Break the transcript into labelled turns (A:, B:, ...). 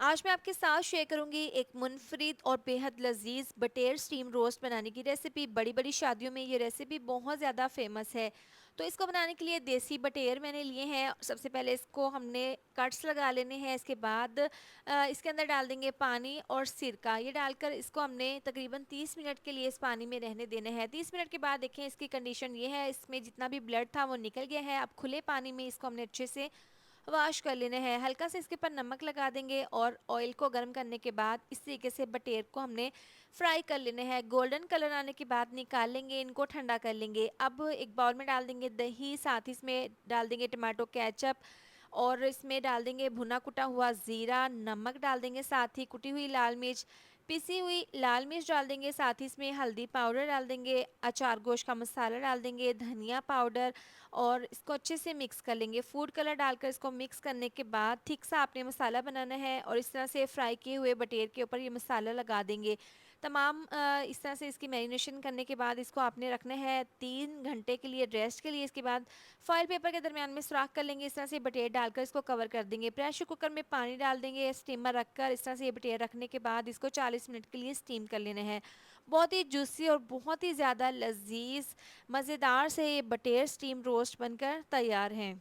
A: आज मैं आपके साथ शेयर करूंगी एक मुनफरिद और बेहद लजीज बटेर स्टीम रोस्ट बनाने की रेसिपी। बड़ी बड़ी शादियों में ये रेसिपी बहुत ज़्यादा फेमस है। तो इसको बनाने के लिए देसी बटेर मैंने लिए हैं। सबसे पहले इसको हमने कट्स लगा लेने हैं। इसके बाद इसके अंदर डाल देंगे पानी और सिरका। ये डालकर इसको हमने तकरीबन 30 मिनट के लिए इस पानी में रहने देने हैं। 30 मिनट के बाद देखें इसकी कंडीशन ये है, इसमें जितना भी ब्लड था वो निकल गया है। अब खुले पानी में इसको हमने अच्छे से वॉश कर लेने हैं। हल्का से इसके ऊपर नमक लगा देंगे और ऑयल को गर्म करने के बाद इस तरीके से बटेर को हमने फ्राई कर लेने हैं। गोल्डन कलर आने के बाद निकाल लेंगे, इनको ठंडा कर लेंगे। अब एक बाउल में डाल देंगे दही, साथ ही इसमें डाल देंगे टमाटो केचप और इसमें डाल देंगे भुना कुटा हुआ ज़ीरा, नमक डाल देंगे, साथ ही कुटी हुई लाल मिर्च, पिसी हुई लाल मिर्च डाल देंगे, साथ ही इसमें हल्दी पाउडर डाल देंगे, अचार गोश्त का मसाला डाल देंगे, धनिया पाउडर और इसको अच्छे से मिक्स कर लेंगे। फूड कलर डालकर इसको मिक्स करने के बाद ठीक सा आपने मसाला बनाना है और इस तरह से फ्राई किए हुए बटेर के ऊपर ये मसाला लगा देंगे। तमाम इस तरह से इसकी मैरिनेशन करने के बाद इसको आपने रखना है 3 घंटे के लिए रेस्ट के लिए। इसके बाद फॉयल पेपर के दरमियान में सुराख कर लेंगे। इस तरह से बटेर डालकर इसको कवर कर देंगे। प्रेशर कुकर में पानी डाल देंगे, स्टीमर रखकर इस तरह से ये बटेर रखने के बाद इसको 40 मिनट के लिए स्टीम कर लेना है। बहुत ही जूसी और बहुत ही ज़्यादा लजीज मज़ेदार से ये बटेर स्टीम रोस्ट बनकर तैयार हैं।